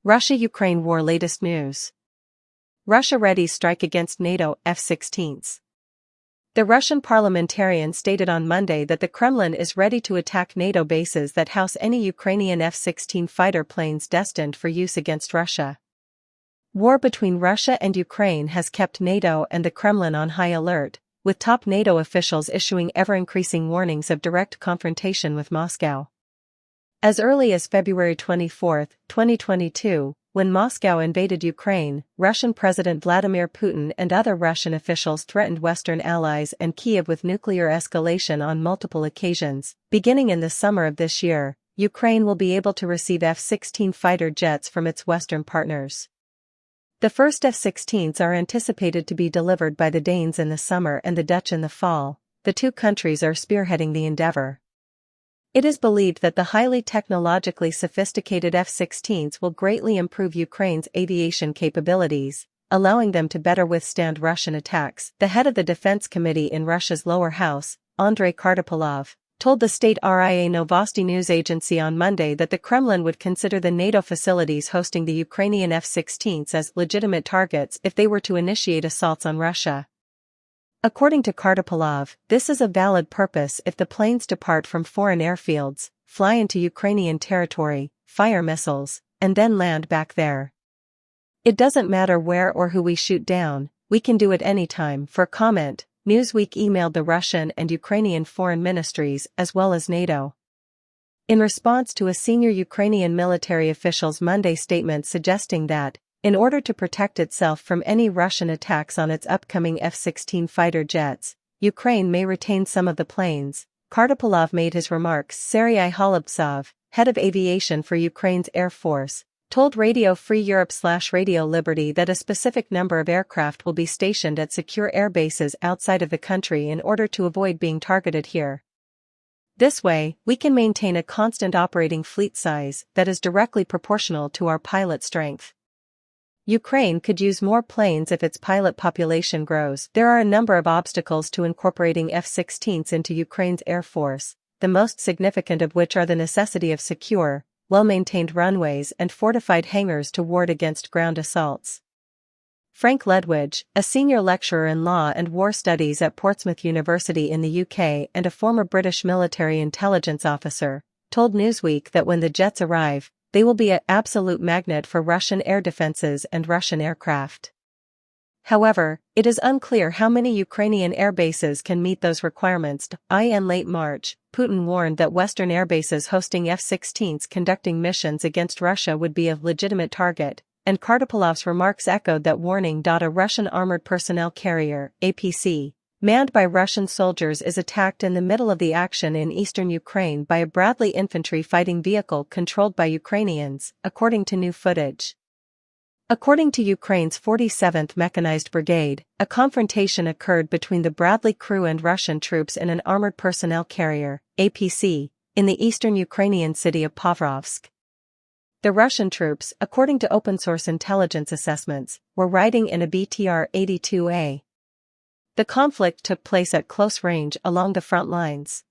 Russia-Ukraine war latest news. Russia readies strike against NATO F-16s. The Russian parliamentarian stated on Monday that the Kremlin is ready to attack NATO bases that house any Ukrainian F-16 fighter planes destined for use against Russia. War between Russia and Ukraine has kept NATO and the Kremlin on high alert, with top NATO officials issuing ever-increasing warnings of direct confrontation with Moscow. As early as February 24, 2022, when Moscow invaded Ukraine, Russian President Vladimir Putin and other Russian officials threatened Western allies and Kyiv with nuclear escalation on multiple occasions. Beginning in the summer of this year, Ukraine will be able to receive F-16 fighter jets from its Western partners. The first F-16s are anticipated to be delivered by the Danes in the summer and the Dutch in the fall. The two countries are spearheading the endeavor. It is believed that the highly technologically sophisticated F-16s will greatly improve Ukraine's aviation capabilities, allowing them to better withstand Russian attacks. The head of the Defense Committee in Russia's lower house, Andrei Kartapolov, told the state RIA Novosti news agency on Monday that the Kremlin would consider the NATO facilities hosting the Ukrainian F-16s as legitimate targets if they were to initiate assaults on Russia. According to Kartapolov, this is a valid purpose if the planes depart from foreign airfields, fly into Ukrainian territory, fire missiles, and then land back there. It doesn't matter where or who we shoot down, we can do it anytime. For comment, Newsweek emailed the Russian and Ukrainian foreign ministries as well as NATO. In response to a senior Ukrainian military official's Monday statement suggesting that, in order to protect itself from any Russian attacks on its upcoming F-16 fighter jets, Ukraine may retain some of the planes, Kartapolov made his remarks. Sergei Holubtsov, head of aviation for Ukraine's Air Force, told Radio Free Europe/Radio Liberty that a specific number of aircraft will be stationed at secure air bases outside of the country in order to avoid being targeted here. This way, we can maintain a constant operating fleet size that is directly proportional to our pilot strength. Ukraine could use more planes if its pilot population grows. There are a number of obstacles to incorporating F-16s into Ukraine's Air Force, the most significant of which are the necessity of secure, well-maintained runways and fortified hangars to ward against ground assaults. Frank Ledwidge, a senior lecturer in law and war studies at Portsmouth University in the UK and a former British military intelligence officer, told Newsweek that when the jets arrive, they will be an absolute magnet for Russian air defenses and Russian aircraft. However, it is unclear how many Ukrainian air bases can meet those requirements. In late March, Putin warned that Western air bases hosting F-16s conducting missions against Russia would be a legitimate target, and Kartapolov's remarks echoed that warning. A Russian armored personnel carrier, APC, manned by Russian soldiers is attacked in the middle of the action in eastern Ukraine by a Bradley infantry fighting vehicle controlled by Ukrainians, according to new footage. According to Ukraine's 47th Mechanized Brigade, a confrontation occurred between the Bradley crew and Russian troops in an armored personnel carrier, APC, in the eastern Ukrainian city of Pavlovsk. The Russian troops, according to open-source intelligence assessments, were riding in a BTR-82A. The conflict took place at close range along the front lines.